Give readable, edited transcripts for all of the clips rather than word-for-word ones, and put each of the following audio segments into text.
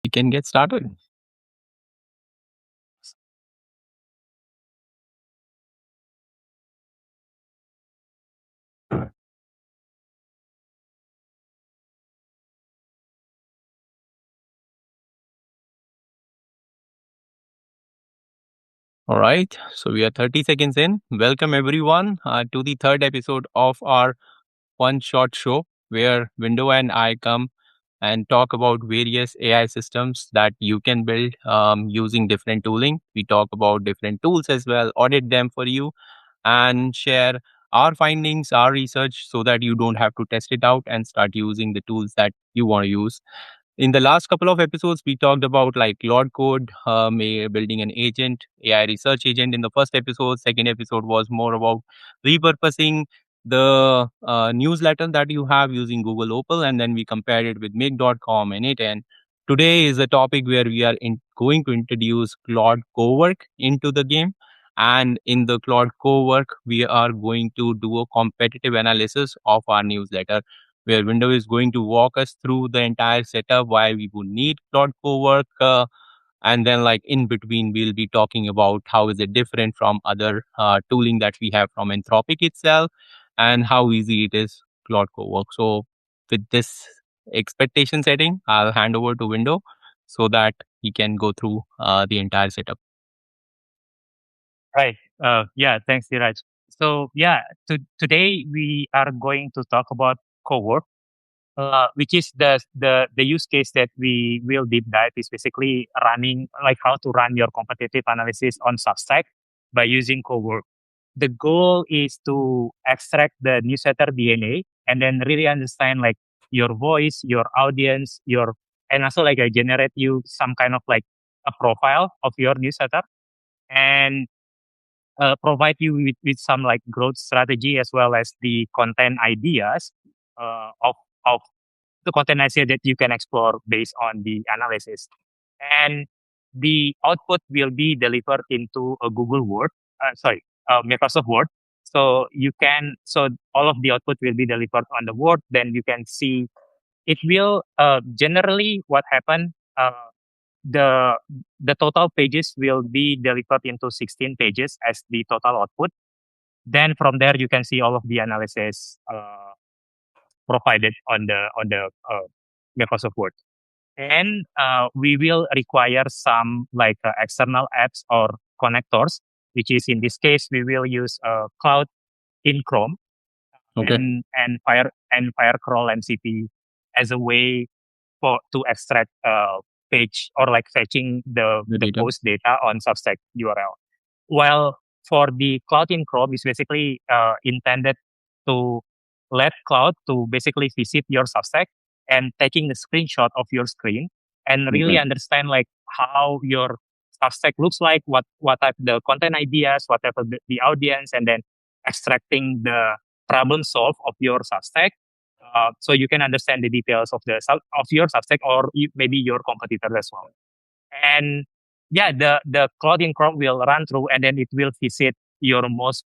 We can get started. All right. So we are 30 seconds in. Welcome everyone to the third episode of our one short show where Window and I come and talk about various AI systems that you can build using different tooling. We talk about different tools as well, audit them for you, and share our findings, our research, so that you don't have to test it out and start using the tools that you want to use. In the last couple of episodes, we talked about like Claude Code, building an agent, AI research agent in the first episode. Second episode was more about repurposing the newsletter that you have using Google Opal, and then we compared it with Make.com and it. And today is a topic where we are going to introduce Claude Cowork into the game. And in the Claude Cowork, we are going to do a competitive analysis of our newsletter where Window is going to walk us through the entire setup, why we would need Claude Cowork, and then like in between, we'll be talking about how is it different from other tooling that we have from Anthropic itself, and how easy it is Claude Cowork. So with this expectation setting, I'll hand over to Window so that he can go through the entire setup. Right. Yeah, thanks, Dheeraj. So yeah, today we are going to talk about Cowork, which is the use case that we will deep dive is basically running like how to run your competitive analysis on Substack by using Cowork. The goal is to extract the newsletter DNA and then really understand like your voice, your audience, and also like generate you some kind of like a profile of your newsletter and provide you with some like growth strategy as well as the content ideas of the content idea that you can explore based on the analysis. And the output will be delivered into a Microsoft Word. So all of the output will be delivered on the Word. Then you can see it will generally what happened. The the total pages will be delivered into 16 pages as the total output. Then from there you can see all of the analysis provided on the Microsoft Word. And we will require some like external apps or connectors, which is in this case we will use Cloud in Chrome Okay. and Firecrawl MCP as a way to extract page or like fetching the post data on Substack URL. While for the Cloud in Chrome is basically intended to let Cloud to basically visit your Substack and taking a screenshot of your screen and really understand like how your Substack looks like, what type the content ideas, whatever the audience, and then extracting the problem solve of your Substack. So you can understand the details of your Substack or maybe your competitor as well. And yeah, the Claude in Chrome will run through and then it will visit your most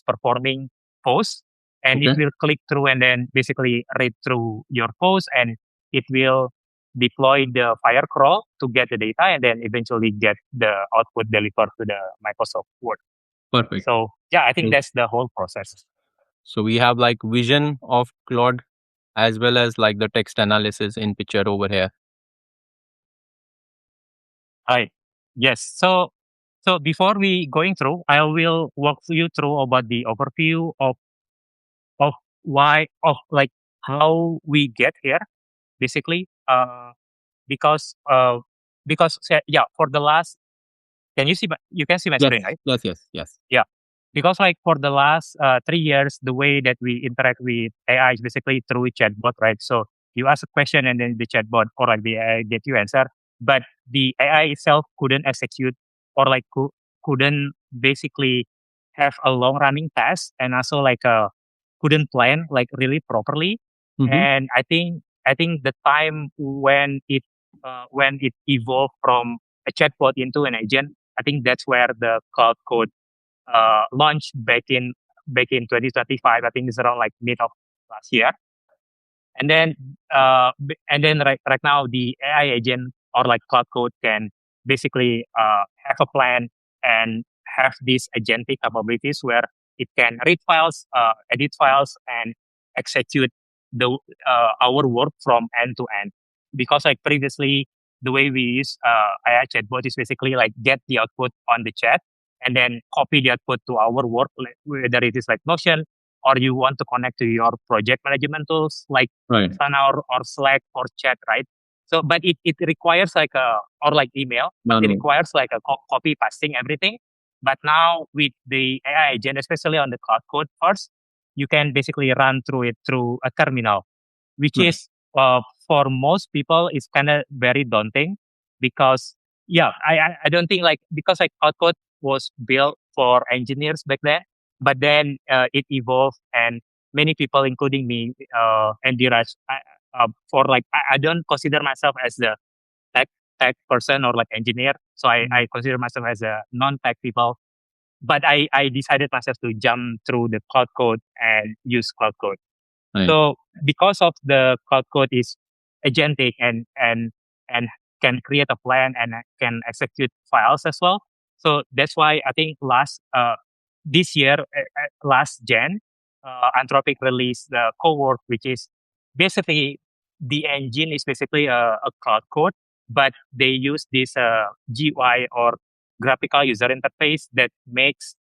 performing post and it will click through and then basically read through your post and it will deploy the Firecrawl to get the data and then eventually get the output delivered to the Microsoft Word. Perfect. So yeah, I think that's the whole process. So we have like vision of Claude as well as like the text analysis in picture over here. Right. Yes. So before we going through, I will walk you through about the overview of why of like how we get here, basically. Because yeah, for the last, you can see my screen, right? Yes. Yeah. Because like for the last 3 years, the way that we interact with AI is basically through chatbot, right? So you ask a question and then the chatbot or like the AI get you answer, but the AI itself couldn't execute or like couldn't basically have a long running task and also like couldn't plan like really properly. And I think the time when it evolved from a chatbot into an agent, I think that's where the Claude Code launched back in 2025. I think it's around like mid of last year. And then right now the AI agent or like Claude Code can basically have a plan and have these agentic capabilities where it can read files, edit files, and execute the our work from end to end. Because like previously, the way we use AI chatbot is basically like get the output on the chat and then copy the output to our work, whether it is like Notion or you want to connect to your project management tools like Asana or Slack or chat, right? So, but it requires like or like email, but it requires like a copy pasting everything. But now with the AI agent, especially on the Claude Code first, you can basically run through it through a terminal, which is for most people is kind of very daunting because yeah, I don't think like because like Claude Code was built for engineers back then, but then it evolved and many people, including me and Dheeraj, for like I don't consider myself as the tech tech person or like engineer, so I consider myself as a non-tech people. But I decided myself to jump through the Claude Code and use Claude Code. So because of the Claude Code is agentic and can create a plan and can execute files as well. So that's why I think this year last Jan, Anthropic released the Cowork, which is basically the engine is basically a Claude Code, but they use this GUI or graphical user interface that makes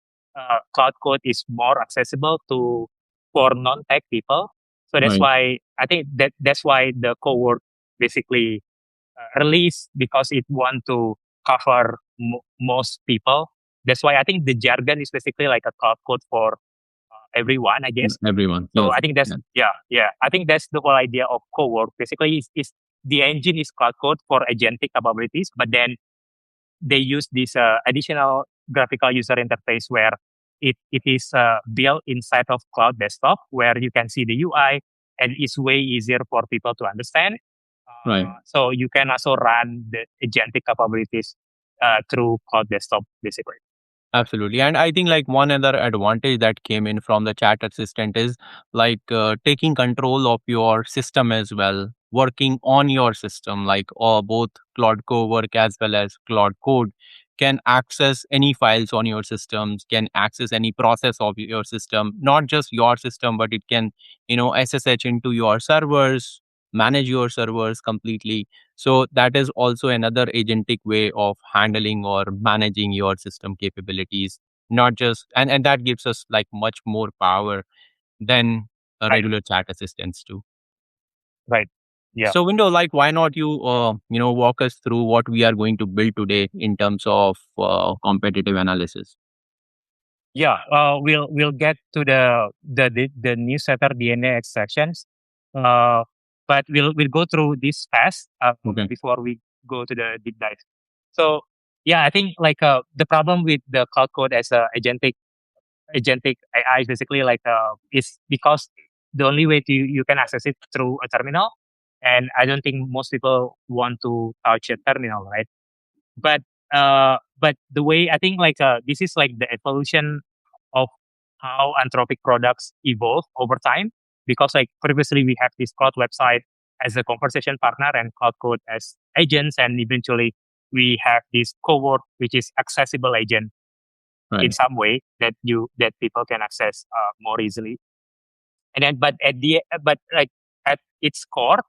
Claude Code is more accessible to for non-tech people. So that's why I think that's why the Cowork basically released because it want to cover most people. That's why I think the jargon is basically like a Claude Code for everyone, I guess. Everyone. So I think that's yeah. I think that's the whole idea of Cowork. Basically, is the engine is Claude Code for agentic capabilities, but then they use this additional graphical user interface where it is built inside of Cloud Desktop, where you can see the UI and it's way easier for people to understand. So you can also run the agentic capabilities through Cloud Desktop, basically. Absolutely. And I think like one other advantage that came in from the chat assistant is like taking control of your system as well, working on your system, like both Claude Cowork as well as Claude Code can access any files on your systems, can access any process of your system, not just your system, but it can, SSH into your servers, manage your servers completely. So that is also another agentic way of handling or managing your system capabilities, not just and that gives us like much more power than a Right. regular chat assistants do. Right. Yeah. So Window, like why not you walk us through what we are going to build today in terms of competitive analysis? Yeah, we'll get to the newsletter DNA extractions, but we'll go through this fast before we go to the deep dive. So yeah, I think like the problem with the Cloud Code as a agentic AI is basically like is because the only way to you can access it through a terminal, and I don't think most people want to touch a terminal, right? But the way I think like this is like the evolution of how Anthropic products evolve over time. Because like previously we have this Cloud website as a conversation partner and Cloud Code as agents, and eventually we have this Cowork, which is accessible agent in some way that people can access more easily. And then, but like at its core,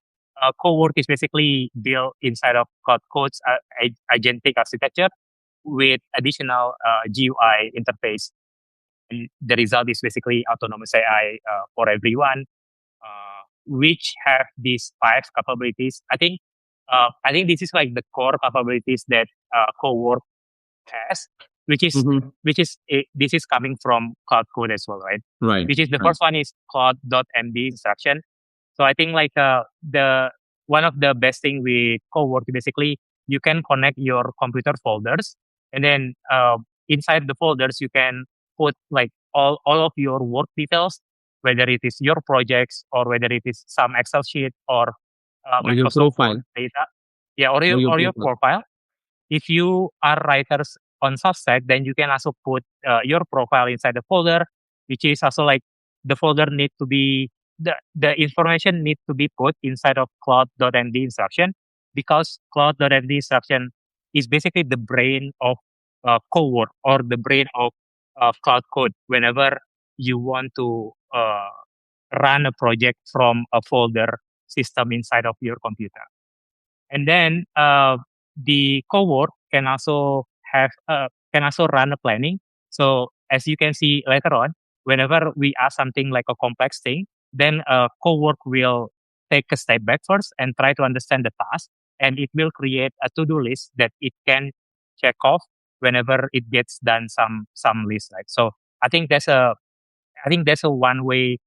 Cowork is basically built inside of Cloud Code's agentic architecture with additional GUI interface. And the result is basically autonomous AI for everyone, which have these 5 capabilities. I think this is like the core capabilities that Cowork has, this is coming from Cloud Code as well, right? Which is the first one is CLAUDE.md instruction. So I think like the one of the best thing with Cowork basically you can connect your computer folders, and then inside the folders you can put like all of your work details, whether it is your projects or whether it is some Excel sheet or your Microsoft profile. Word data, yeah, or your profile. If you are writers on Substack, then you can also put your profile inside the folder, which is also like the folder need to be the information need to be put inside of Claude.md instruction. because Claude.md instruction is basically the brain of Cowork or the brain of Claude Code. Whenever you want to run a project from a folder system inside of your computer. And then the cowork can also run a planning. So as you can see later on, whenever we ask something like a complex thing, then cowork will take a step back first and try to understand the task, and it will create a to-do list that it can check off whenever it gets done some list. Right. So I think that's a one way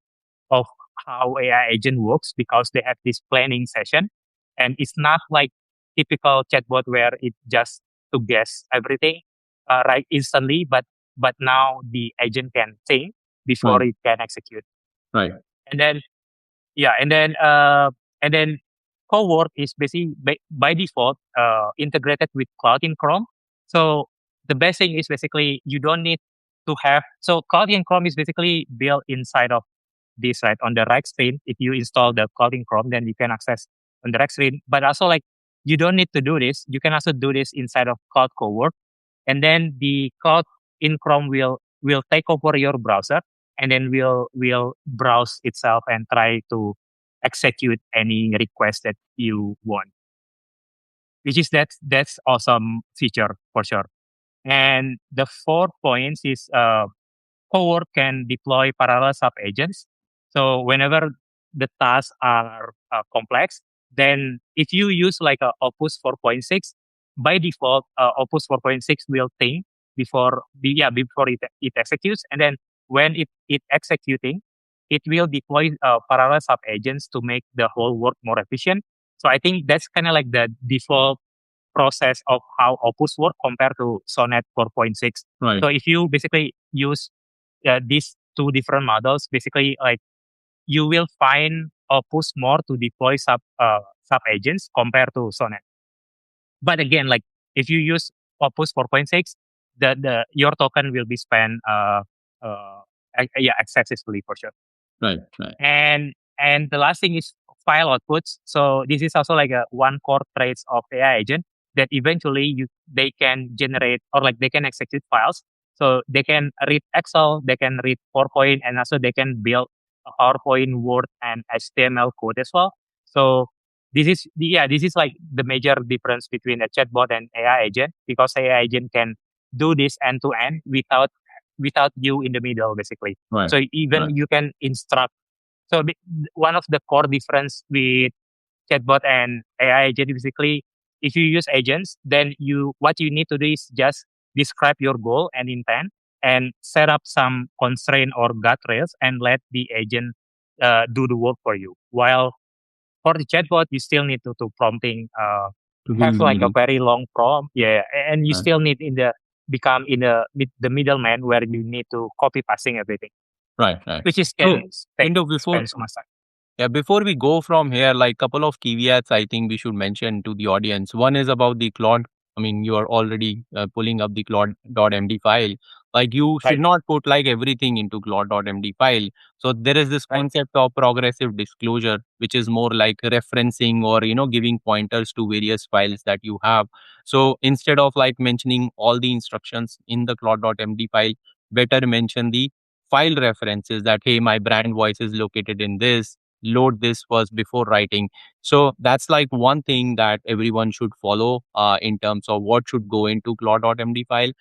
of how AI agent works, because they have this planning session, and it's not like typical chatbot where it just to guess everything right instantly, but now the agent can think before it can execute. Right. And then yeah, and then Cowork is basically by default integrated with Cloud in Chrome. So the best thing is basically you don't need to have, so Cloud in Chrome is basically built inside of this, right, on the right screen. If you install the Cloud in Chrome, then you can access on the right screen. But also, like, you don't need to do this. You can also do this inside of Cloud Cowork, and then the Cloud in Chrome will take over your browser, and then will browse itself and try to execute any request that you want. Which is that's awesome feature for sure. And the 4 points is Cowork can deploy parallel sub agents. So whenever the tasks are complex, then if you use like a Opus 4.6, by default, Opus 4.6 will think before it executes, and then when it executing, it will deploy parallel sub agents to make the whole work more efficient. So I think that's kind of like the default process of how Opus work compared to Sonnet 4.6. Right. So if you basically use these two different models, basically like you will find Opus more to deploy sub agents compared to Sonnet. But again, like if you use Opus 4.6, the your token will be spent excessively for sure. Right. Right. And the last thing is file outputs. So this is also like a one core traits of AI agent that eventually they can generate, or like they can execute files. So they can read Excel, they can read PowerPoint, and also they can build a PowerPoint, Word, and HTML code as well. So this is like the major difference between a chatbot and AI agent, because AI agent can do this end to end without you in the middle, basically. Right. So even you can instruct. So one of the core difference with chatbot and AI agent, basically, if you use agents, then what you need to do is just describe your goal and intent and set up some constraint or guardrails and let the agent do the work for you. While for the chatbot, you still need to prompting have like a very long prompt, and you still need become in the middleman where you need to copy passing everything. Right, right. Which is before we go from here, like couple of caveats I think we should mention to the audience. One is about the Claude. I mean, you are already pulling up the Claude.md file. Like you should not put like everything into Claude.md file. So there is this concept of progressive disclosure, which is more like referencing or, giving pointers to various files that you have. So instead of like mentioning all the instructions in the Claude.md file, better mention the file references that, hey, my brand voice is located in this, load this first before writing. So that's like one thing that everyone should follow in terms of what should go into Claude.md file,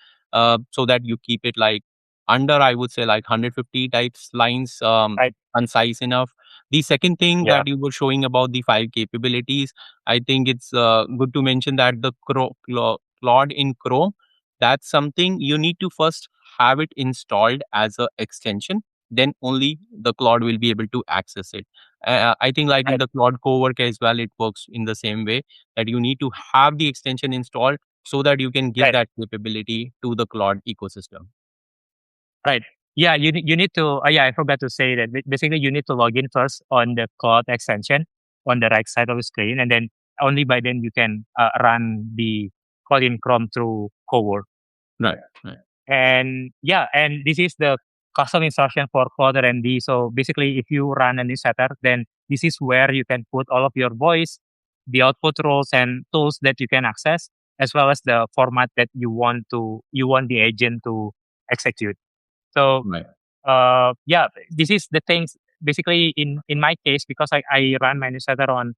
so that you keep it like under, I would say, like 150 types lines, concise enough. The second thing that you were showing about the file capabilities, I think it's good to mention that the Claude in Chrome, that's something you need to first have it installed as an extension, then only the Claude will be able to access it. I think like in the Claude Cowork as well, it works in the same way, that you need to have the extension installed so that you can give that capability to the Claude ecosystem. Right. Yeah, you need to, I forgot to say that basically you need to log in first on the Claude extension on the right side of the screen, and then only by then you can run the Claude in Chrome through Cowork. Right, right. And and this is the custom instruction for Claude.md. So basically, if you run a newsletter, then this is where you can put all of your voice, the output roles and tools that you can access, as well as the format that you want the agent to execute. So Right. yeah, this is the things basically in my case, because I run my newsletter on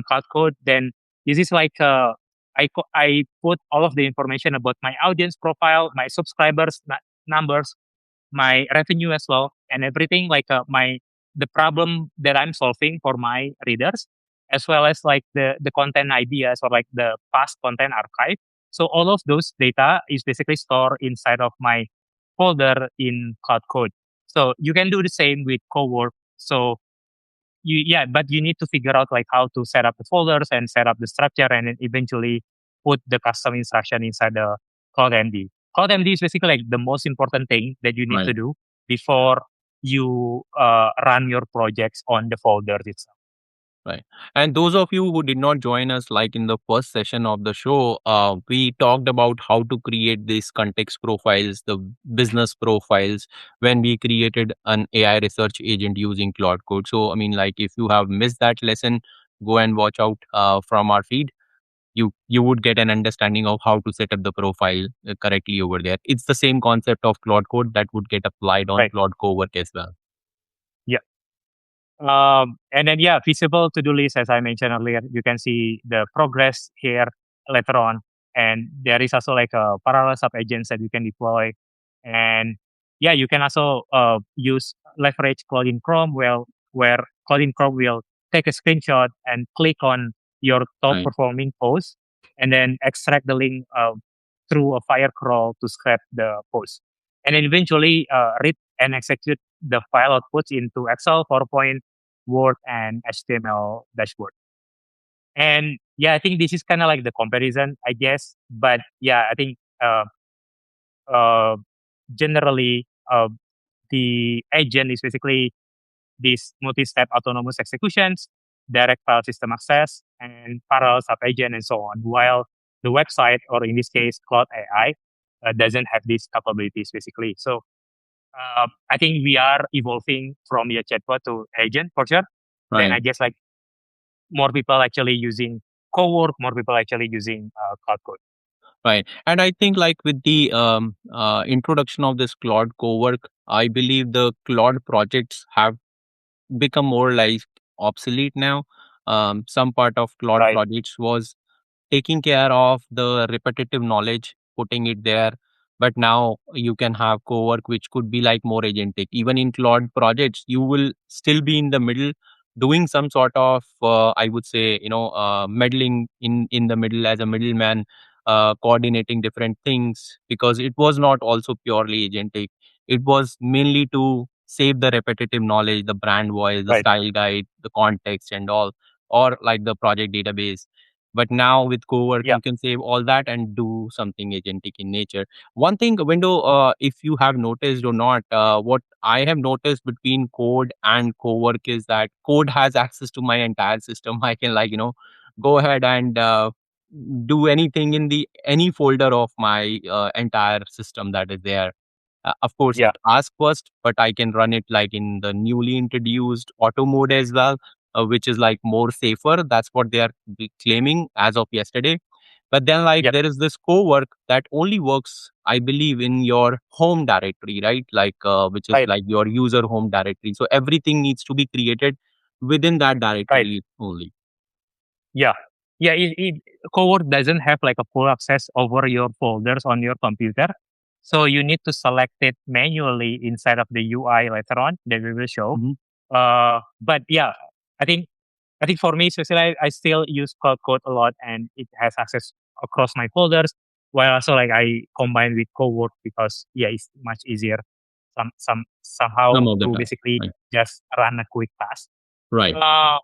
Claude Code. Then this is like I put all of the information about my audience profile, my subscribers numbers, my revenue as well, and everything, like my the problem that I'm solving for my readers, as well as like the content ideas or like the past content archive. So all of those data is basically stored inside of my folder in Cloud Code. So you can do the same with Cowork. So but you need to figure out like how to set up the folders and set up the structure, and then eventually put the custom instruction inside the CLAUDE.md. CLAUDE.md is basically like the most important thing that you need Right. to do before you run your projects on the folders itself. Right. And those of you who did not join us, like in the first session of the show, we talked about how to create these context profiles, the business profiles, when we created an AI research agent using Claude Code. So, I mean, like if you have missed that lesson, go and watch out from our feed. You would get an understanding of how to set up the profile correctly over there. It's the same concept of Claude Code that would get applied on Right. Claude Cowork as well. Yeah. And then, feasible to-do list, as I mentioned earlier, you can see the progress here later on. And there is also like a parallel sub agents that you can deploy. And you can also use leverage Claude in Chrome, where Claude in Chrome will take a screenshot and click on your top Right. performing post, and then extract the link through a Firecrawl to scrape the post. And then eventually read and execute the file outputs into Excel, PowerPoint, Word, and HTML dashboard. And I think this is kind of like the comparison, I guess. But I think uh, generally the agent is basically these multi-step autonomous executions, direct file system access, and parallel sub-agent, and so on. While the website, or in this case, Claude AI, doesn't have these capabilities basically. So I think we are evolving from your chatbot to agent for sure. Then Right. I guess like more people actually using Cowork, more people actually using Cloud Code. Right. And I think like with the introduction of this Claude Cowork, I believe the Claude projects have become more like obsolete now. Some part of Claude Right. projects was taking care of the repetitive knowledge, putting it there. But now you can have Cowork, which could be like more agentic. Even in Claude projects, you will still be in the middle, doing some sort of, I would say, meddling in the middle as a middleman, coordinating different things, because it was not also purely agentic. It was mainly to save the repetitive knowledge, the brand voice, the Right. style guide, the context, and all, or like the project database. But now with Cowork, Yeah. you can save all that and do something agentic in nature. One thing, Window, if you have noticed or not, what I have noticed between Code and Cowork is that Code has access to my entire system. I can go ahead and do anything in the any folder of my entire system that is there. Of course, Yeah. it asks first, but I can run it like in the newly introduced auto mode as well, which is like more safer. That's what they are claiming as of yesterday. But then, like, Yep. there is this Cowork that only works, I believe, in your home directory, right? Like, which is Right. like your user home directory. So everything needs to be created within that Right. directory only. Yeah. Yeah. Cowork doesn't have like a full access over your folders on your computer. So you need to select it manually inside of the UI later on that we will show. Mhm. But I think for me, especially, I still use Cloud Code a lot, and it has access across my folders. While also like I combine with Cowork because it's much easier somehow Some of the to time. basically Right. just run a quick task. Right. Uh,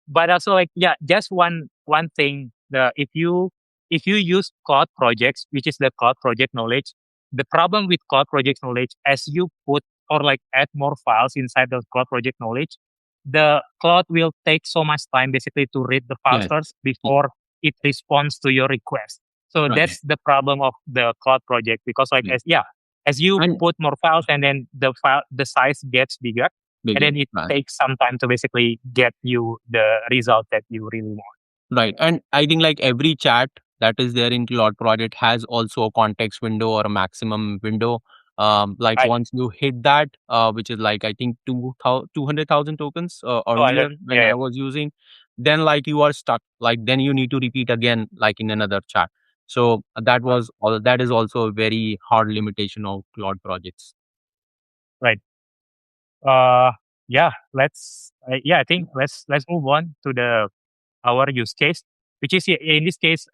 but also like just one thing, the if you use Cloud Projects, which is the Cloud Project knowledge, the problem with Cloud Project knowledge, as you put or like add more files inside the Cloud Project knowledge, the cloud will take so much time basically to read the files Yes. first before it responds to your request. So Right. that's the problem of the Cloud Project, because like Right. as you And put more files, and then the size gets bigger, and bigger. then it Right. takes some time to basically get you the result that you really want. Right. And I think like every chat that is there in Claude Project has also a context window or a maximum window. Like Right. once you hit that, which is like I think 200,000 tokens 200. earlier when Yeah. I was using, then like you are stuck. Like then you need to repeat again, like in another chat. So that is also a very hard limitation of Claude Projects. Right. Uh, yeah. I think let's move on to the our use case, which is in this case,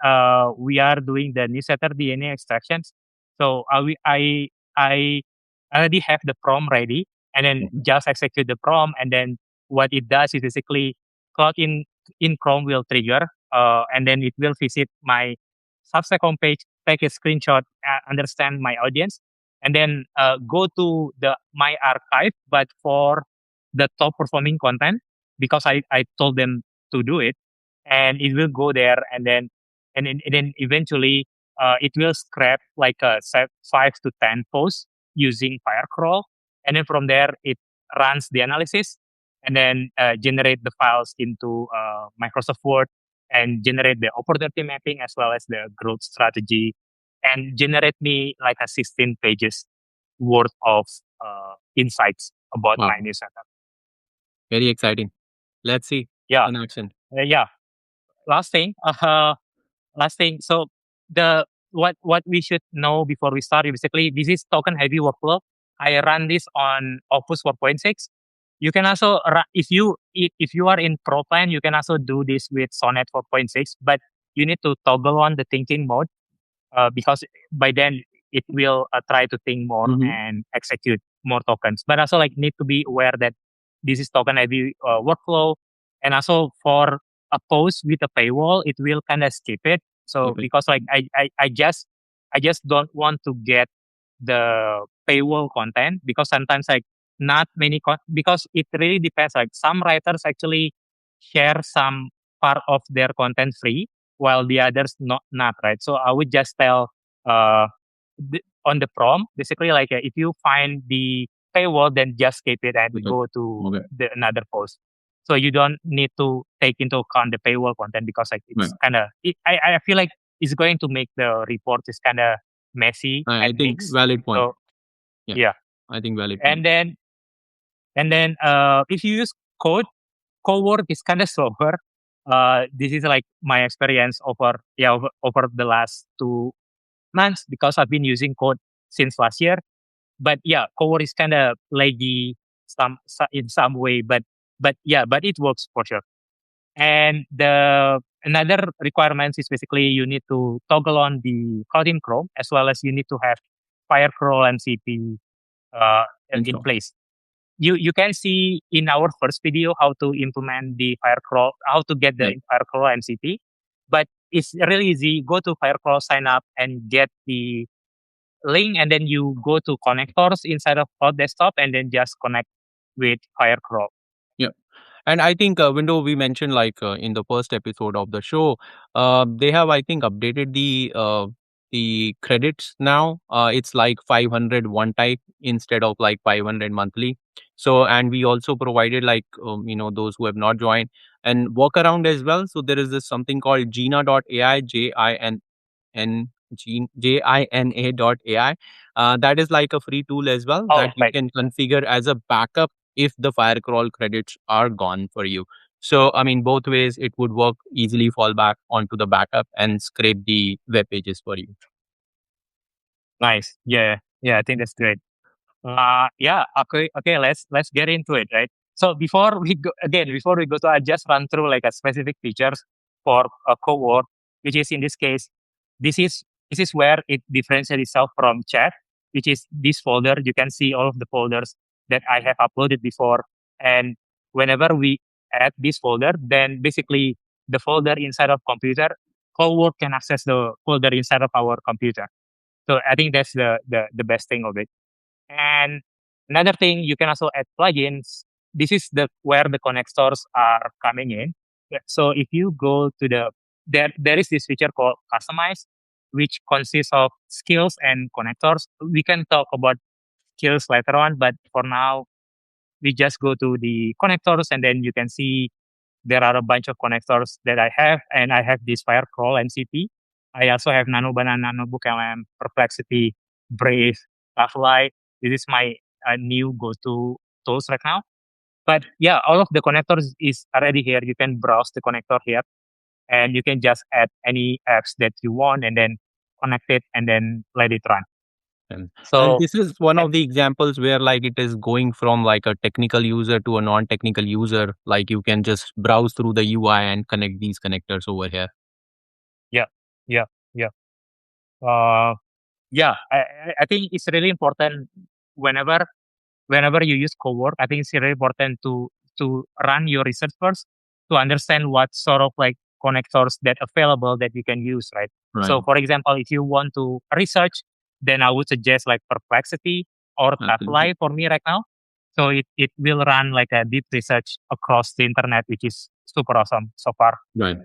we are doing the newsletter DNA extractions. So I already have the prompt ready, and then Okay. just execute the prompt, and then what it does is basically Cloud in Chrome will trigger, and then it will visit my Substack homepage, take a screenshot, understand my audience, and then go to the my archive, but for the top performing content because I told them to do it, and it will go there, and then eventually it will scrap like 5 to 10 posts using Firecrawl, and then from there it runs the analysis, and then generate the files into Microsoft Word, and generate the opportunity mapping as well as the growth strategy, and generate me like a 16 pages worth of insights about Wow. my newsletter. Very exciting. Let's see Yeah, in action. yeah. Last thing, last thing. So the what we should know before we start, basically, this is token heavy workflow. I run this on Opus 4.6. You can also if you are in Pro plan, you can also do this with Sonnet 4.6, but you need to toggle on the thinking mode, because by then it will try to think more Hmm. and execute more tokens. But also like need to be aware that this is token heavy workflow, and also for a post with a paywall, it will kind of skip it. So Okay. because like I just don't want to get the paywall content, because sometimes like not many because it really depends. Like some writers actually share some part of their content free, while the others not, right. So I would just tell uh on the prompt basically like, if you find the paywall, then just skip it and Okay. go to Okay. the another post. So you don't need to take into account the paywall content, because like Right. it's kind of I feel like it's going to make the report is kind of messy I and think mixed. valid point. So Yeah, yeah. I think valid point. And then if you use code Cowork is kind of slower. This is like my experience over the last 2 months, because I've been using Code since last year. But yeah, Cowork is kind of laggy in some way, but it works for sure. And the another requirements is basically you need to toggle on the Cloud in Chrome, as well as you need to have Firecrawl MCP in Install. place. You can see in our first video how to implement the Firecrawl, how to get the Right. Firecrawl MCP. But it's really easy. Go to Firecrawl, sign up, and get the link, and then you go to connectors inside of Cloud Desktop, and then just connect with Firecrawl. Yeah. And I think window we mentioned like in the first episode of the show, they have I think updated the credits now. It's like 500 one type instead of like 500 monthly. So and we also provided like those who have not joined and workaround as well. So there is this something called Gina.ai, N Jina dot AI. That is like a free tool as well Oh, that you right. can configure as a backup if the Firecrawl credits are gone for you. So, I mean, both ways it would work easily fall back onto the backup and scrape the web pages for you. Nice. Yeah. Yeah. I think that's great. Yeah. Okay. Okay. Let's get into it, right? So before we go to, I just run through like a specific features for a cowork, which is in this case, this is this is where it differentiates itself from chat, which is this folder. You can see all of the folders that I have uploaded before, and whenever we add this folder, then basically the folder inside of computer, cowork can access the folder inside of our computer. So I think that's the best thing of it. And another thing, you can also add plugins. This is the where the connectors are coming in. Yeah, so if you go to there is this feature called customize, which consists of skills and connectors. We can talk about skills later on, but for now we just go to the connectors, and then you can see there are a bunch of connectors that I have, and I have this Firecrawl MCP. I also have Nano Banana, Notebook LM, Perplexity, Brave, Tavily. This is my new go-to tools right now. But yeah, all of the connectors is already here. You can browse the connector here, and you can just add any apps that you want, and then connect it, and then let it run. And this is one of the examples where like it is going from like a technical user to a non-technical user. Like you can just browse through the UI and connect these connectors over here. Yeah, yeah, yeah. I think it's really important whenever you use Cowork. I think it's really important to run your research first to understand what sort of like connectors that available that you can use, right? So, for example, if you want to research, then I would suggest like Perplexity or Tavily for me right now. So it will run like a deep research across the internet, which is super awesome so far. Right.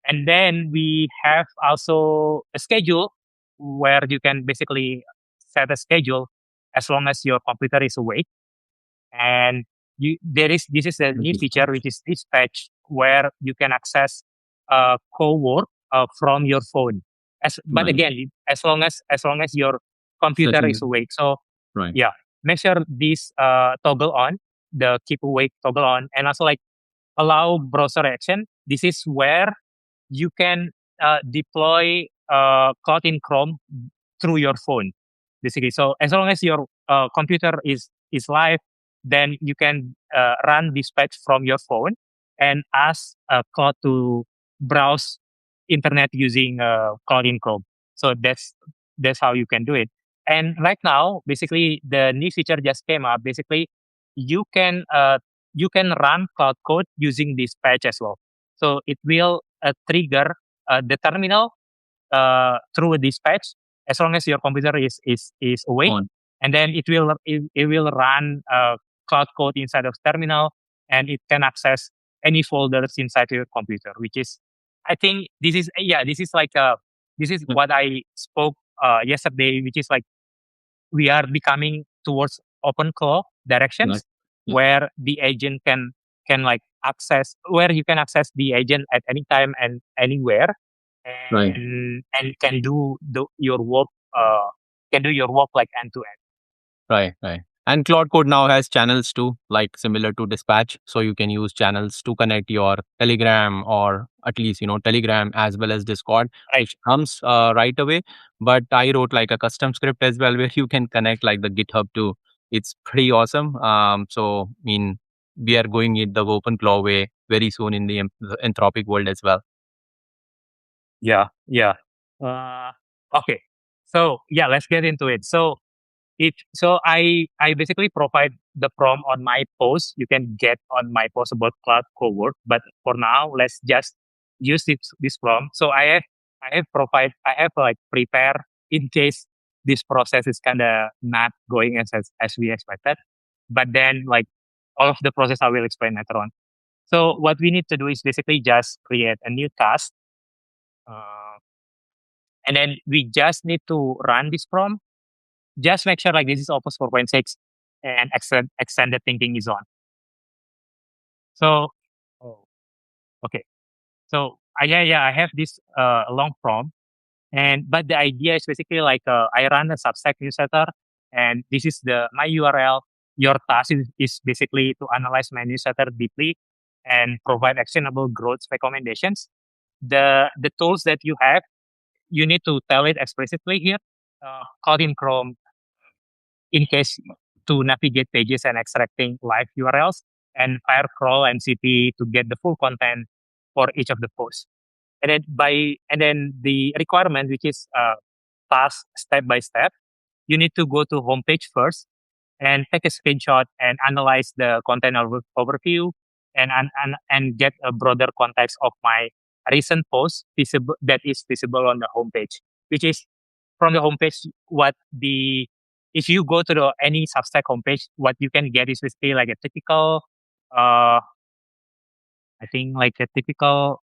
And then we have also a schedule where you can basically set a schedule as long as your computer is awake. And this is a new feature which is dispatch, where you can access Cowork from your phone. But again, as long as your computer is awake. So yeah, make sure this toggle on, the keep awake toggle on, and also like allow browser action. This is where you can deploy Cloud in Chrome through your phone, basically. So as long as your computer is live, then you can run dispatch from your phone and ask Cloud to browse internet using Cloud in Chrome. So that's how you can do it. And right now, basically, the new feature just came up. Basically, you can run Cloud Code using dispatch as well. So it will trigger the terminal through a dispatch as long as your computer is awake, and then it will run Cloud Code inside of terminal, and it can access any folders inside your computer. Which is, I think, this is this is what I spoke yesterday, which is like we are becoming towards open cloud directions, where the agent can like access, where you can access the agent at any time and anywhere, and can do your work like end to end. Right. And Claude Code now has channels too, like similar to Dispatch. So you can use channels to connect your Telegram, or at least, Telegram as well as Discord, which comes right away. But I wrote like a custom script as well where you can connect like the GitHub too. It's pretty awesome. So, I mean, we are going in the open cloud way very soon in the Anthropic world as well. Yeah. Okay. So yeah, let's get into it. So I basically provide the prompt on my post. You can get on my post about Claude Cowork, but for now, let's just use this prompt. So I have like prepare in case this process is kind of not going as we expected. But then like all of the process I will explain later on. So what we need to do is basically just create a new task. And then we just need to run this prompt. Just make sure like this is Opus 4.6 and extended thinking is on. So, okay. So I have this long prompt, but the idea is basically like I run a Substack newsletter, and this is my URL. Your task is basically to analyze my newsletter deeply and provide actionable growth recommendations. The tools that you have, you need to tell it explicitly here. Cloud in Chrome, in case to navigate pages and extracting live URLs, and Firecrawl MCP to get the full content for each of the posts. And then the requirement, which is task step by step, you need to go to homepage first and take a screenshot and analyze the content overview and get a broader context of my recent post that is visible on the homepage, which is from the homepage. If you go to any Substack homepage, what you can get is basically like a typical, I think like a typical,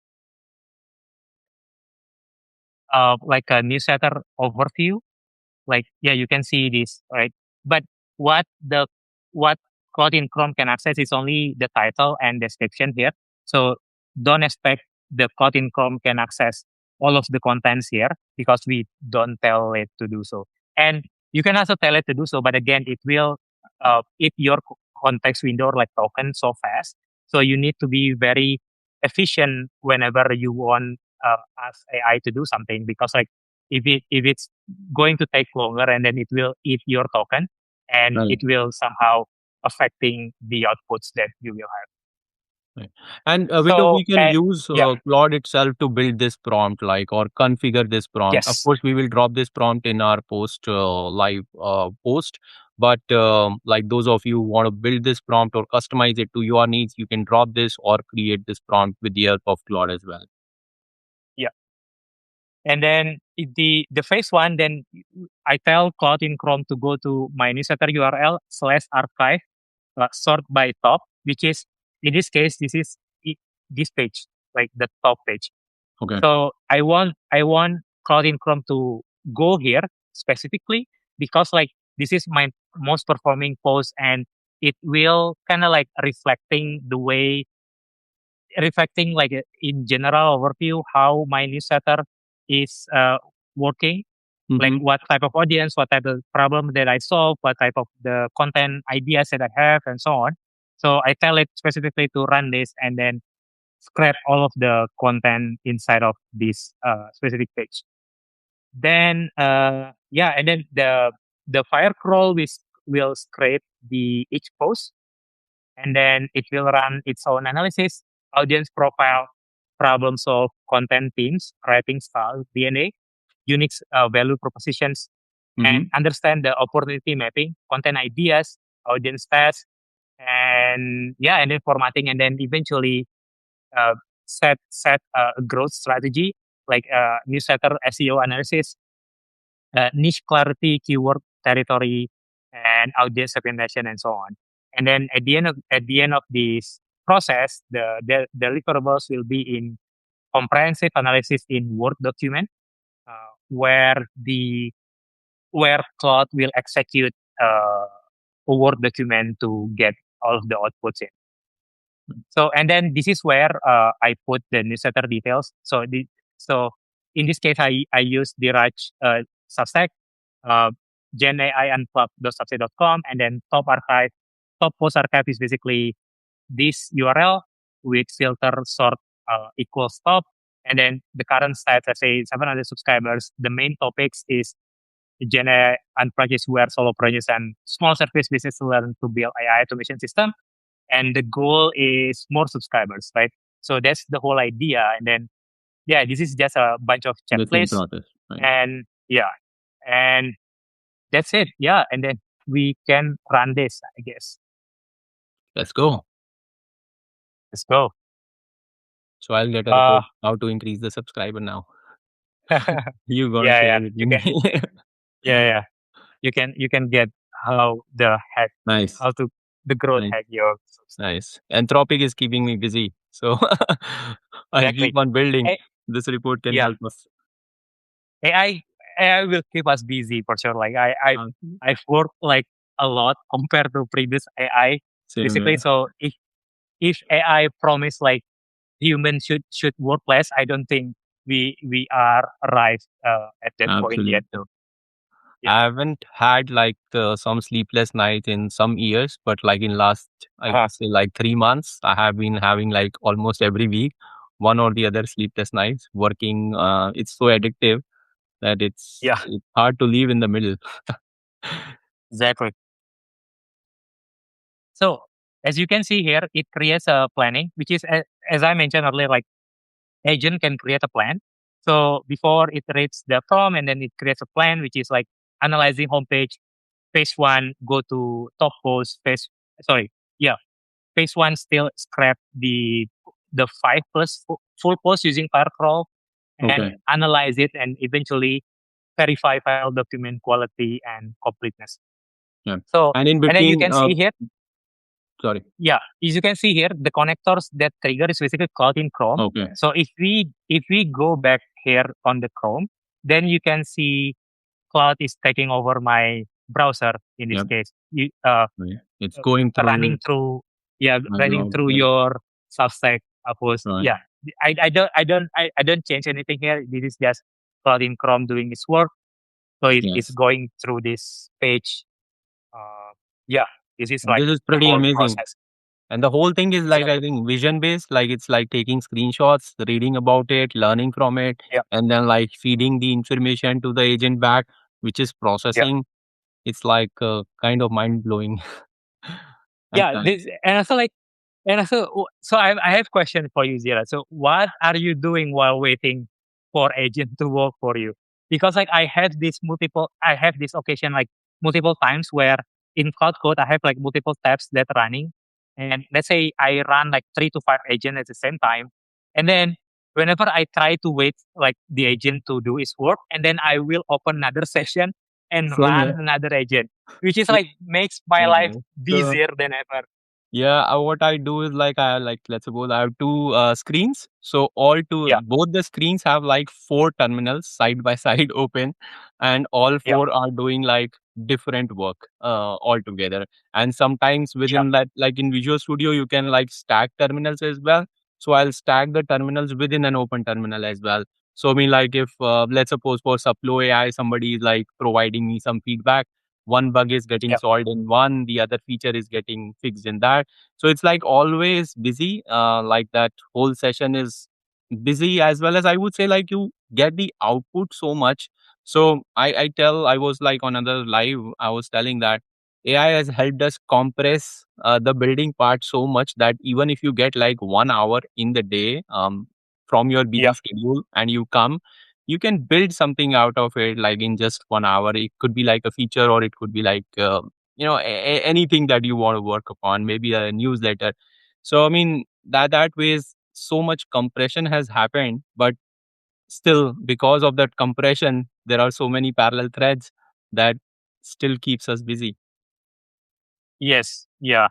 like a newsletter overview. Like, yeah, you can see this, right? But what Claude in Chrome can access is only the title and description here. So don't expect the Claude in Chrome can access all of the contents here because we don't tell it to do so. And you can also tell it to do so, but again, it will eat your context window like token so fast. So you need to be very efficient whenever you want ask AI to do something because like if it's going to take longer and then it will eat your token and Right. it will somehow affecting the outputs that you will have. Right. And Window, we can use yeah, Claude itself to build this prompt, like, or configure this prompt. Of yes, course, we will drop this prompt in our post live post. But like those of you who want to build this prompt or customize it to your needs, you can drop this or create this prompt with the help of Claude as well. yeah. And then the phase one, then I tell Claude in Chrome to go to my newsletter URL /archive sort by top, which is in this case this page, like the top page. Okay. So I want Claude in Chrome to go here specifically because like this is my most performing post and it will kind of like reflecting like in general overview how my newsletter is working, like what type of audience, what type of problem that I solve, what type of the content ideas that I have, and so on. So I tell it specifically to run this and then scrape all of the content inside of this specific page. Then and then the Firecrawl will scrape the each post and then it will run its own analysis, audience profile, problem solve, content themes, writing style, DNA, unique value propositions, and understand the opportunity mapping, content ideas, audience stats, and and then formatting, and then eventually uh, set a growth strategy like newsletter SEO analysis, niche clarity, keyword territory, and audience segmentation, and so on. And then at the end of this process, the deliverables will be in comprehensive analysis in Word document, where Claude will execute a Word document to get all of the outputs in. So, and then this is where I put the newsletter details. So in this case, I use Dheeraj Substack, uh, GenAI Unplugged.substack.com, and then top post archive is basically this URL with filter sort equals top. And then the current stats, let's say 700 subscribers. The main topics is GenAI Unplugged is where solo projects and small service business learn to build AI automation system. And the goal is more subscribers, right? So that's the whole idea. And then, this is just a bunch of checklists. Process, right? And and that's it. Yeah. And then we can run this, I guess. Let's go. Let's go. So I'll get a report how to increase the subscriber now. You're gonna share it with you me. can, you can get how the hack, Nice. how to the growth Nice. hack your subscriber. Nice. Anthropic is keeping me busy. So I Exactly. keep on building. A- This report can yeah. help us. AI will keep us busy for sure. Like I've worked like a lot compared to previous AI. Same Basically, here. so if AI promise like humans should work less, I don't think we are arrived at that point yet though. Yeah. I haven't had like some sleepless nights in some years, but like in last, I would say like 3 months, I have been having like almost every week, one or the other sleepless nights working. It's so addictive that it's hard to leave in the middle. Exactly. So as you can see here, it creates a planning, which is as I mentioned earlier, like agent can create a plan. So before it reads the prompt and then it creates a plan, which is like analyzing homepage. Phase one, go to top post. Phase one still scrap the 5 plus full post using Firecrawl and analyze it and eventually verify file document quality and completeness. Yeah. So and in between, then you can see here. Sorry. Yeah, as you can see here, the connectors that trigger is basically Claude in Chrome. Okay. So if we go back here on the Chrome, then you can see Claude is taking over my browser in this case. It's going running through running through your Substack post. right. Yeah, I don't change anything here. This is just Claude in Chrome doing its work. So it's Yes. going through this page. Uh, yeah, this is And like this is the pretty whole amazing. process. And the whole thing is like, Yeah, I think, vision based. Like, it's like taking screenshots, reading about it, learning from it, yeah, and then like feeding the information to the agent back, which is yeah. processing. It's like kind of mind blowing at Yeah, times. this and also like and also so I have question for you, Zira. So what are you doing while waiting for agent to work for you? Because like I have this occasion like multiple times where in Cloud Code I have like multiple tabs that running, and let's say I run like 3 to 5 agents at the same time, and then whenever I try to wait like the agent to do his work, and then I will open another session and Same run here. another agent, which is like makes my life Oh, so busier than ever. yeah, what I do is like, I like, let's suppose I have two screens. So Yeah, both the screens have like four terminals side by side open, and all yeah, four are doing like different work all together. And sometimes yeah, within that, like in Visual Studio, you can like stack terminals as well. So I'll stack the terminals within an open terminal as well. So I mean, like if let's suppose for Supplo AI, somebody is like providing me some feedback. One bug is getting yeah. solved in one, the other feature is getting fixed in that. So it's like always busy. Like that whole session is busy, as well as I would say like you get the output so much. So I was like on another live, I was telling that AI has helped us compress the building part so much that even if you get like 1 hour in the day from your busy Yeah, schedule and you come, you can build something out of it like in just 1 hour. It could be like a feature, or it could be like anything that you want to work upon, maybe a newsletter. So I mean, that ways so much compression has happened, but still, because of that compression, there are so many parallel threads that still keeps us busy. yes, yeah,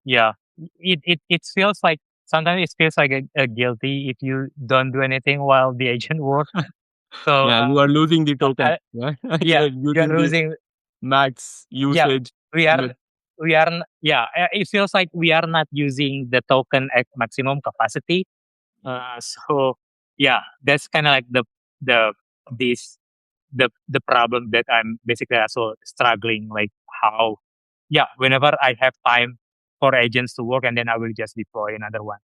yeah. It feels like sometimes it feels like a guilty if you don't do anything while the agent work. So Yeah, you are losing the token, I, right? You yeah, are you're using the losing. max Yeah, usage we with. are yeah. It feels like we are not using the token at maximum capacity. So yeah, that's kind of like the this the problem that I'm basically also struggling. Like how, yeah, whenever I have time for agents to work, and then I will just deploy another one.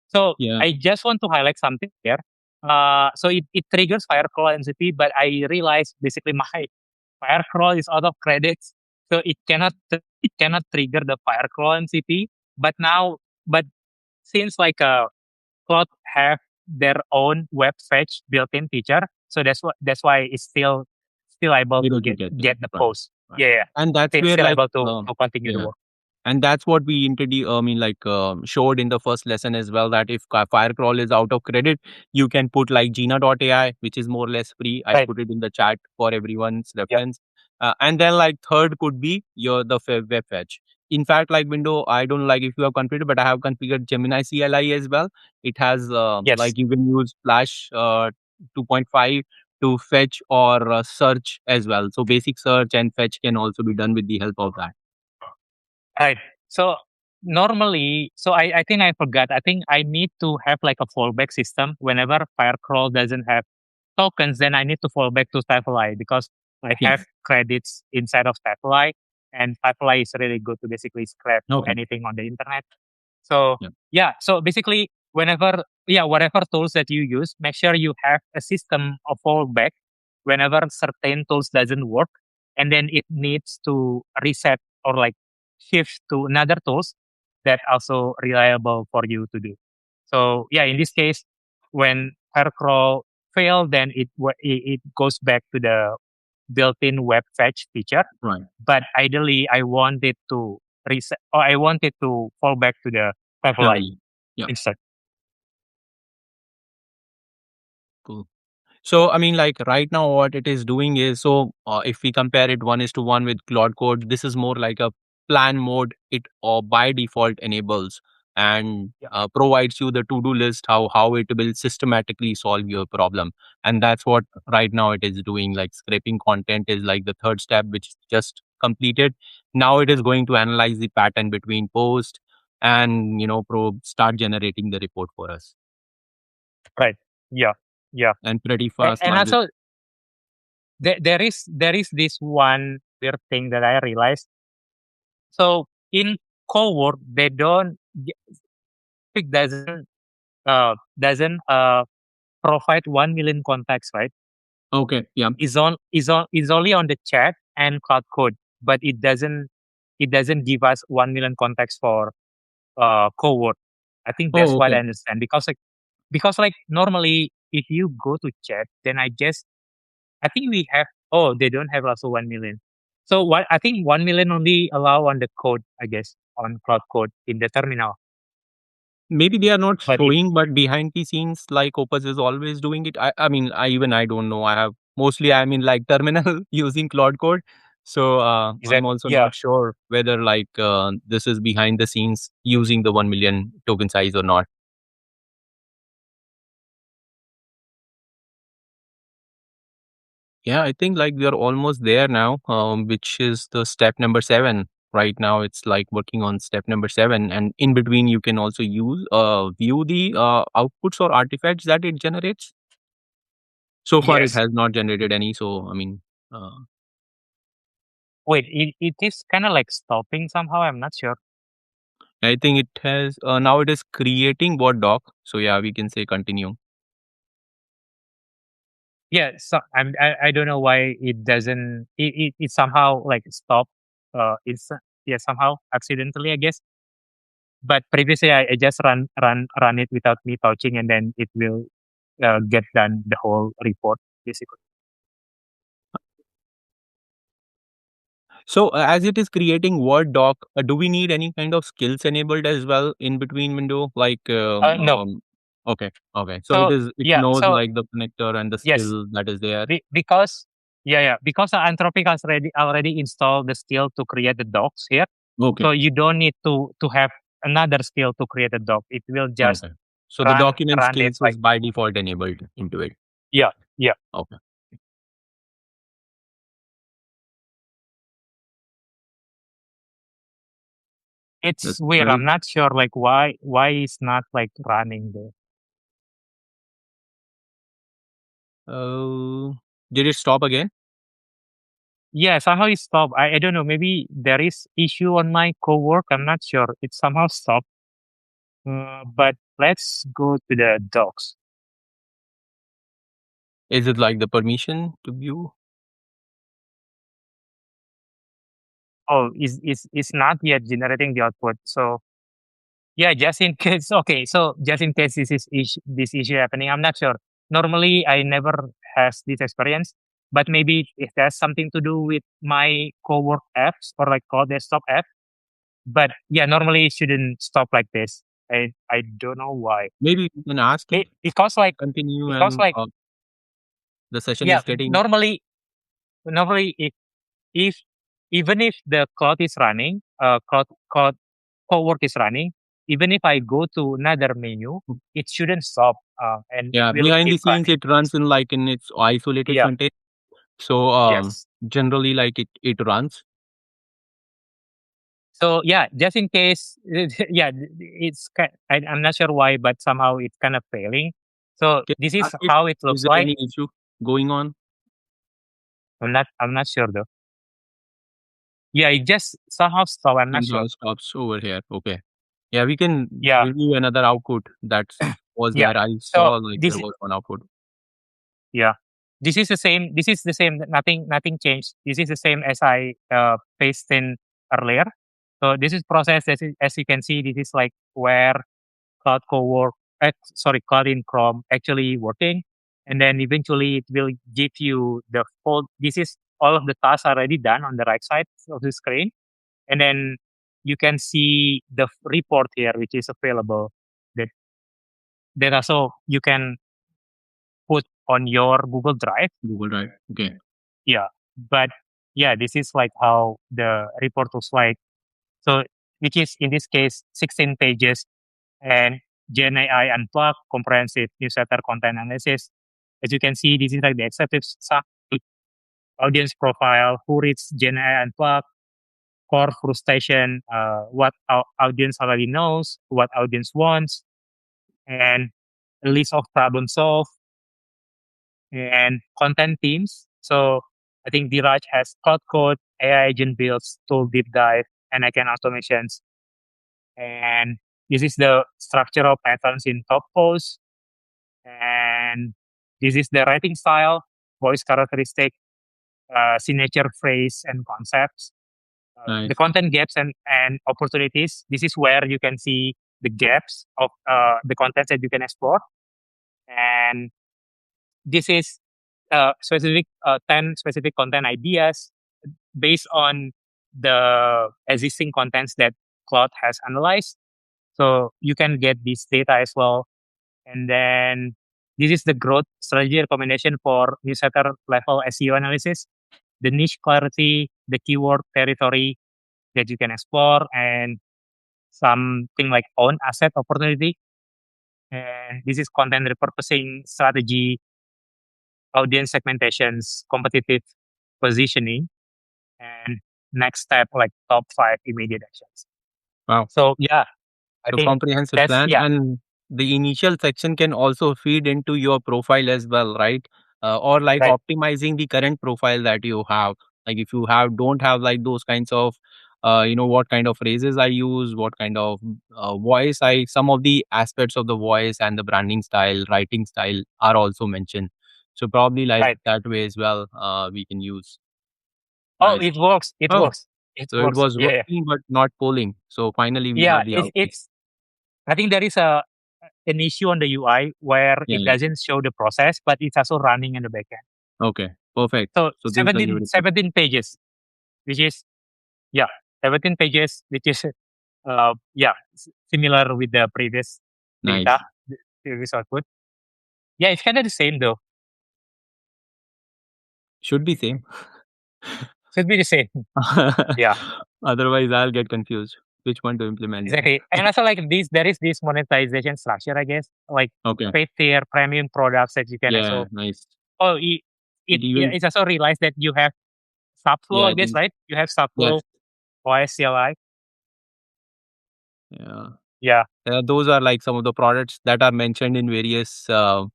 So Yeah, I just want to highlight something here. So it triggers Firecrawl MCP, but I realized basically my Firecrawl is out of credits, so it cannot trigger the Firecrawl MCP. But now, but since like Cloud have their own web fetch built-in feature, so that's why it's still able to able to get it. get the Right, post. right. Yeah, yeah. And that's where Still like able to continue the yeah. work. And that's what we introduced, I mean, like showed in the first lesson as well, that if Firecrawl is out of credit, you can put like Gina.ai, which is more or less free. I Right. put it in the chat for everyone's Yeah. reference. And then like third could be web fetch. In fact, like window, I don't like if you have configured, but I have configured Gemini CLI as well. It has Yes. like you can use Flash 2.5 to fetch or search as well. So basic search and fetch can also be done with the help of that. Right. So normally, so I think I forgot. I think I need to have like a fallback system whenever Firecrawl doesn't have tokens. Then I need to fall back to Tavily because I have Yes. credits inside of Tavily, and Tavily is really good to basically scrap Okay. anything on the internet. So Yeah. yeah, so basically whatever tools that you use, make sure you have a system of fallback whenever certain tools doesn't work, and then it needs to reset or like shift to another tools that also reliable for you to do. So yeah, in this case, when Firecrawl fail, then it goes back to the built-in web fetch feature. Right. But ideally, I want it to reset, or I want it to fall back to the Tavily Heavily. Yeah. instead. Cool. So, I mean, like right now, what it is doing is so if we compare it 1:1 with Claude Code, this is more like a plan mode. It by default enables and Yeah. provides you the to-do list, how it will systematically solve your problem. And that's what right now it is doing. Like scraping content is like the third step, which just completed. Now it is going to analyze the pattern between post and probe, start generating the report for us. Right. Yeah. Yeah. And pretty fast. And like also there is this one weird thing that I realized. So in Cowork, they don't it doesn't provide 1 million contacts, right? Okay. Yeah. Is only on the chat and Claude Code, but it doesn't give us 1 million contacts for Cowork. I think that's what I Okay. understand because normally if you go to chat, then I think we have they don't have also 1 million. So what I think 1 million only allow on the code, I guess, on Claude Code in the terminal. Maybe they are not But it showing, but behind the scenes, like Opus is always doing it. I mean, I don't know. I have mostly, I mean, like terminal using Claude Code. So is that I'm also yeah. not sure whether this is behind the scenes using the 1 million token size or not. Yeah, I think like we are almost there now, which is the step number 7. Right now, it's like working on step number 7, and in between, you can also view the outputs or artifacts that it generates. So far, it Yes. has not generated any. So I mean, uh, Wait, it is kind of like stopping somehow. I'm not sure. I think it has now. It is creating Word doc. So yeah, we can say continue. Yeah, so I don't know why it doesn't. It somehow like stop. It's yeah somehow accidentally, I guess. But previously, I just run it without me touching, and then it will get done the whole report basically. So as it is creating Word doc, do we need any kind of skills enabled as well in between window? No. Okay, okay. So So it yeah. knows So like the connector and the yes, skill that is there. because because Anthropic has already installed the skill to create the docs here. Okay, So you don't need to have another skill to create a doc. It will just okay. So the run document run it skills like is by default enabled into it. yeah yeah. Okay. It's That's weird. I'm very. not sure like why it's not like running there. Uh, did it stop again? Yeah, somehow it stopped. I don't know. Maybe there is issue on my cowork. I'm not sure. It somehow stopped. But let's go to the docs. Is it like the permission to view? Oh, is not yet generating the output. So yeah, just in case. Okay, so just in case this issue happening, I'm not sure. Normally, I never has this experience, but maybe it has something to do with my cowork apps or like cloud desktop app. But yeah, normally it shouldn't stop like this. I don't know why. Maybe you can ask it, Because like continue, because and like the session yeah, is getting. normally if even if the cloud is running, cloud cowork is running, even if I go to another menu, it shouldn't stop and it Yeah, will behind keep the scenes, running. it runs in its isolated Yeah. container. So Yes. generally, like it runs. So yeah, just in case, yeah, I'm not sure why, but somehow it's kind of failing. So Can this you is ask it, how it is looks there like. any issue going on? I'm not sure though. Yeah, it just somehow stop. I'm not sure. Somehow stops over here. Okay. Yeah, we can Yeah, review another output that was yeah. there. I So saw like there this was one output. yeah, this is the same. This is the same. Nothing changed. This is the same as I pasted in earlier. So this is process as you can see. This is like where Cloud Cowork, Cloud in Chrome actually working, and then eventually it will give you the full. This is all of the tasks already done on the right side of the screen, and then you can see the report here, which is available. That also you can put on your Google Drive. Google Drive. Okay. Yeah, but yeah, this is like how the report looks like. So, which is in this case 16 pages and GenAI Unplugged, comprehensive newsletter content analysis. As you can see, this is like the executive summary. audience profile, who reads GenAI Unplugged, core frustration, what our audience already knows, what audience wants, and a list of problem solved and content themes. So I think Dheeraj has Claude Code, AI agent builds, tool deep dive, and again automations. And this is the structure of patterns in top posts. And this is the writing style, voice characteristic, signature phrase and concepts. Nice. The content gaps and opportunities. This is where you can see the gaps of the content that you can explore. And this is specific 10 specific content ideas based on the existing contents that Claude has analyzed. So you can get this data as well. And then this is the growth strategy recommendation for newsletter level SEO analysis, the niche clarity, the keyword territory that you can explore, and something like own asset opportunity. And this is content repurposing strategy, audience segmentations, competitive positioning, and next step like top 5 immediate actions. Wow. So yeah, I So think comprehensive that's plan, and the initial section can also feed into your profile as well, right? Or like right. optimizing the current profile that you have. Like if you don't have like those kinds of, what kind of phrases I use, what kind of voice some of the aspects of the voice and the branding style, writing style are also mentioned. So probably like Right. that way as well, we can use. Oh, Nice. it works. It Oh, works. It so it works. was Yeah. Yeah. working but not polling. So finally we Yeah. have the output. It's. I think there is an issue on the UI where Yeah, it yeah. doesn't show the process, but it's also running in the backend. Okay, perfect. So So this is the new 17 pages, which is yeah, 17 pages, which is similar with the previous data, Nice. the previous output. Yeah, it's kind of the same though. Should be same. Should be the same. Yeah, Otherwise, I'll get confused which one to implement. exactly. And also like this, there is this monetization structure, I guess, like Okay. paid tier premium products that you can Yeah, also. nice. Oh, It even it's also realized that you have Subflow, yeah, I guess, right? You have yes. Subflow, OS CLI. Yeah. Yeah, Those are like some of the products that are mentioned in various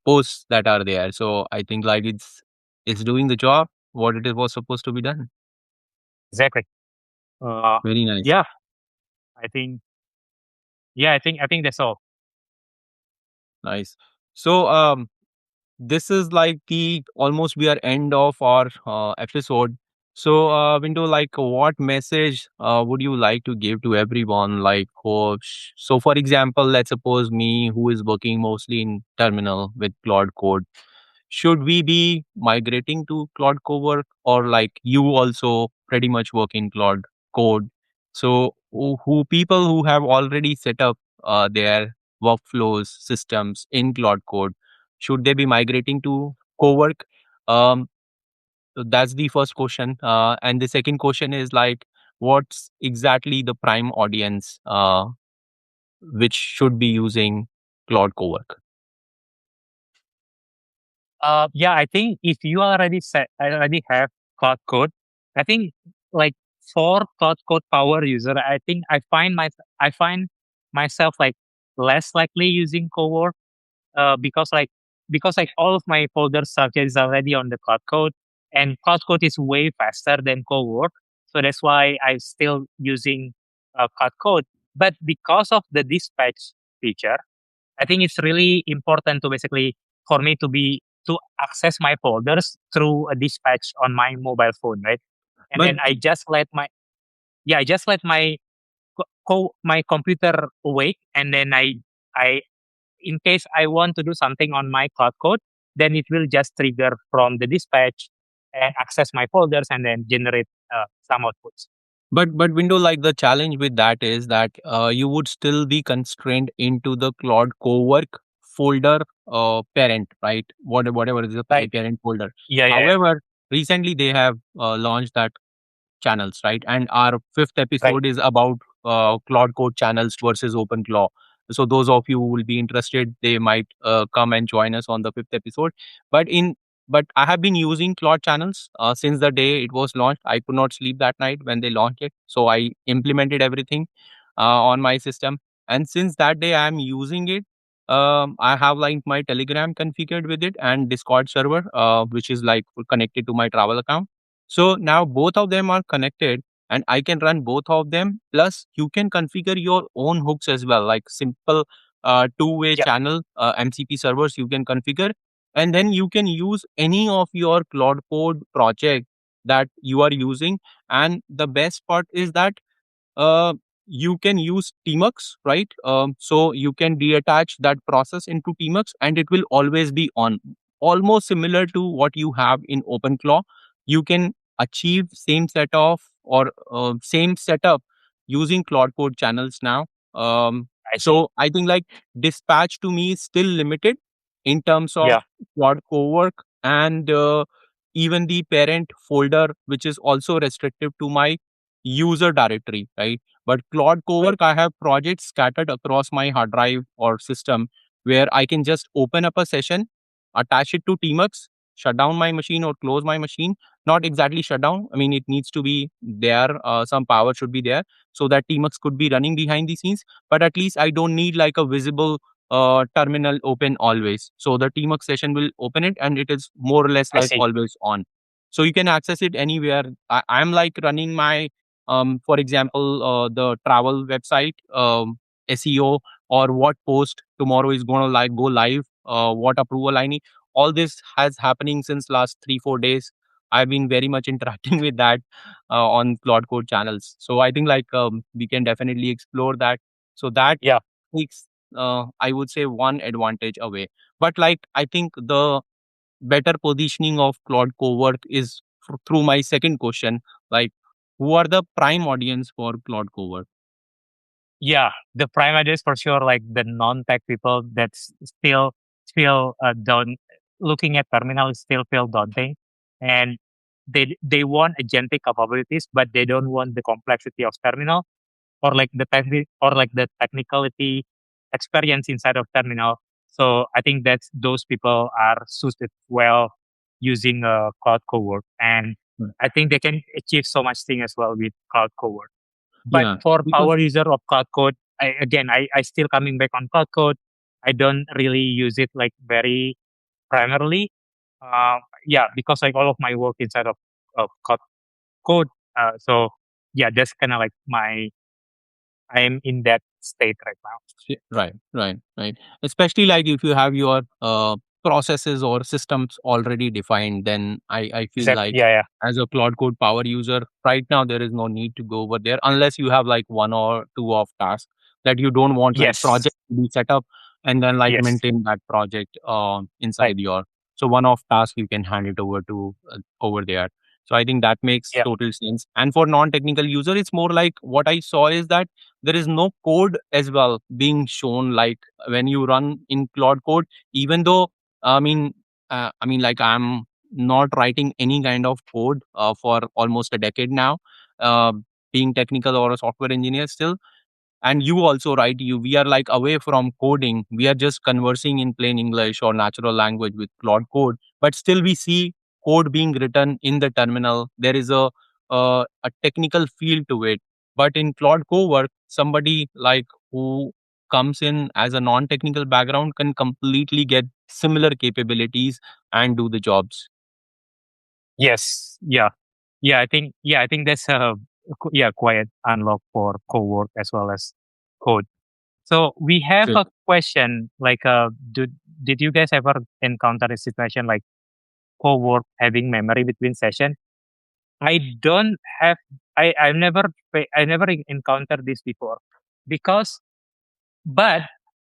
posts that are there. So I think like it's doing the job what it was supposed to be done. exactly. Very nice. Yeah, I think. Yeah, I think that's all. Nice. So this is like the almost we are end of our episode. So Window, like what message would you like to give to everyone, like so for example, let's suppose me who is working mostly in terminal with Claude Code, should we be migrating to Claude Cowork, or like you also pretty much work in Claude Code? So who people who have already set up their workflows systems in Claude Code, should they be migrating to Cowork? Um, so that's the first question. And the second question is like, what's exactly the prime audience which should be using Claude Cowork? Yeah, I think if you already have Cloud Code, I think like for Cloud Code power user, I think I find myself like less likely using Cowork because like all of my folder structure is already on the Cloud Code, and Cloud Code is way faster than Cowork, so that's why I'm still using Cloud Code. But because of the dispatch feature, I think it's really important to basically for me to access my folders through a dispatch on my mobile phone, right? And But then I just let my my computer awake, and then I in case I want to do something on my Cloud Code, then it will just trigger from the dispatch and access my folders and then generate some outputs. but Window, like the challenge with that is that you would still be constrained into the Claude Cowork folder parent, right? Whatever is the Right? parent folder. Yeah, yeah, yeah. However, recently they have launched that channels, right? And our fifth Right. episode is about Claude Code channels versus OpenClaw. So those of you who will be interested, they might come and join us on the fifth episode. But in but I have been using Claude channels since the day it was launched. I could not sleep that night when they launched it, so I implemented everything on my system. And since that day, I am using it. I have like my Telegram configured with it and Discord server, which is like connected to my travel account. So now both of them are connected and I can run both of them. Plus, you can configure your own hooks as well, like simple two-way Yeah, channel MCP servers you can configure, and then you can use any of your Claude Code project that you are using. And the best part is that uh, you can use tmux, right? So you can detach that process into tmux and it will always be on, almost similar to what you have in openclaw. You can achieve same set of or same setup using Claude Code channels now. I see. So I think like dispatch to me is still limited in terms of Yeah, Claude Cowork, and even the parent folder, which is also restrictive to my user directory, right? But Claude right. Cowork, I have projects scattered across my hard drive or system where I can just open up a session, attach it to Tmux, shut down my machine or close my machine. Not exactly shut down. I mean, it needs to be there. Some power should be there so that Tmux could be running behind the scenes. But at least I don't need like a visible terminal open always. So the Tmux session will open it and it is more or less I like see. always on. So you can access it anywhere. I'm like running my for example, the travel website SEO, or what post tomorrow is going to like go live, what approval I need. All this has happening since last 3 4 days. I've been very much interacting with that on Claude Code channels. So I think like we can definitely explore that. So that Yeah, takes I would say one advantage away. But like I think the better positioning of Claude Cowork is through my second question, like who are the prime audience for Claude Cowork? yeah. The prime idea is for sure like the non-tech people that's still feel don't looking at terminal is still feel daunting, and they want agentic capabilities, but they don't want the complexity of terminal or like the technicality experience inside of terminal. So I think that those people are suited well using Cloud Cowork, and Right. I think they can achieve so much thing as well with Cloud Cowork. But Yeah, for because power user of Cloud Code, I still coming back on Cloud Code. I don't really use it like very primarily. Yeah, because like all of my work inside of Cloud Code. So yeah, that's kind of like I am in that state right now. right. Especially like if you have your processes or systems already defined, then I feel Exactly. like Yeah, yeah. as a Claude Code power user, right now there is no need to go over there unless you have like one or two of tasks that you don't want like Yes. project to be set up and then like Yes. maintain that project Right. inside your. So one off task you can hand it over to over there. So I think that makes Yeah. total sense. And for non-technical user, it's more like what I saw is that there is no code as well being shown like when you run in Claude Code, even though i mean like I'm not writing any kind of code for almost a decade now, uh, being technical or a software engineer still. And you also, right, you we are like away from coding, we are just conversing in plain English or natural language with Claude Code, but still we see code being written in the terminal. There is a technical feel to it. But in Claude Cowork, somebody like who comes in as a non-technical background can completely get similar capabilities and do the jobs. Yes. Yeah. I think that's a quiet unlock for co-work as well as code. So we have Great. a question like did you guys ever encounter a situation like co-work having memory between session? I don't have I never encountered this before because but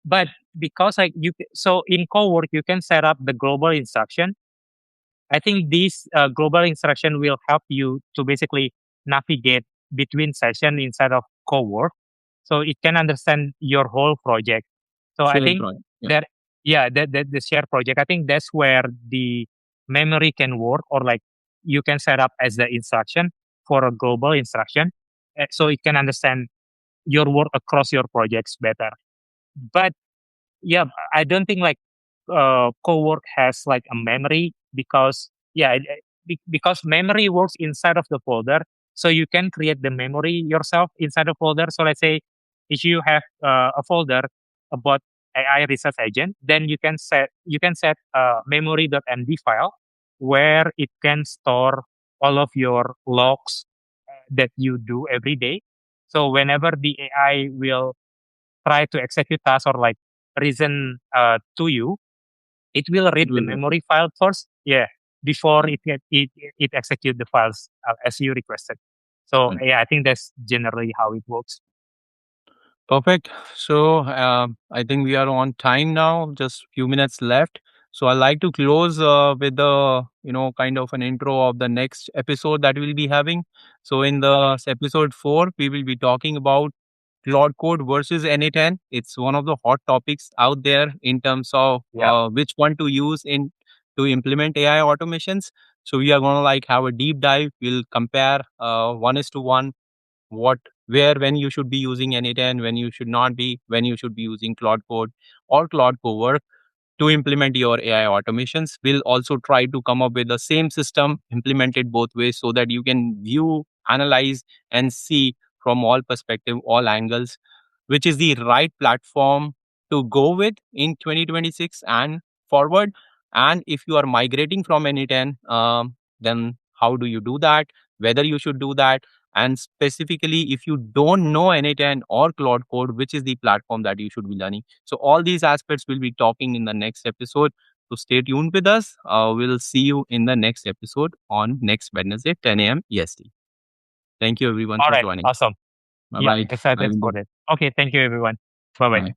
but because like so in co-work you can set up the global instruction. I think this global instruction will help you to basically navigate between session inside of Cowork, so it can understand your whole project. So I Shared think project. Yeah. that yeah, that the share project. I think that's where the memory can work, or like you can set up as the instruction for a global instruction, so it can understand your work across your projects better. But yeah, I don't think like Cowork has like a memory because because memory works inside of the folder, so you can create the memory yourself inside the folder. So let's say if you have a folder about AI research agent, then you can set a memory.md file where it can store all of your logs that you do every day. So whenever the AI will try to execute task or like reason to you, it will read the memory file first, before it execute the files as you requested. So yeah, I think that's generally how it works. Perfect. So I think we are on time now. Just few minutes left. So I like to close with the kind of an intro of the next episode that we'll be having. So in the episode 4, we will be talking about Claude Code versus NA10. It's one of the hot topics out there in terms of which one to use in to implement AI automations. So we are going to like have a deep dive. We'll compare 1:1 what where when you should be using NA10, when you should not be, when you should be using Claude Code or Claude Cowork to implement your AI automations. We'll also try to come up with the same system implemented both ways so that you can view, analyze, and see from all perspective, all angles, which is the right platform to go with in 2026 and forward. And if you are migrating from NA10, then how do you do that? Whether you should do that, and specifically, if you don't know NA10 or Claude Code, which is the platform that you should be learning. So all these aspects we'll be talking in the next episode. So stay tuned with us. We'll see you in the next episode on next Wednesday, 10 a.m. EST. Thank you everyone All for right, joining. awesome. Bye-bye. Excited for that. Okay, thank you everyone. Bye bye.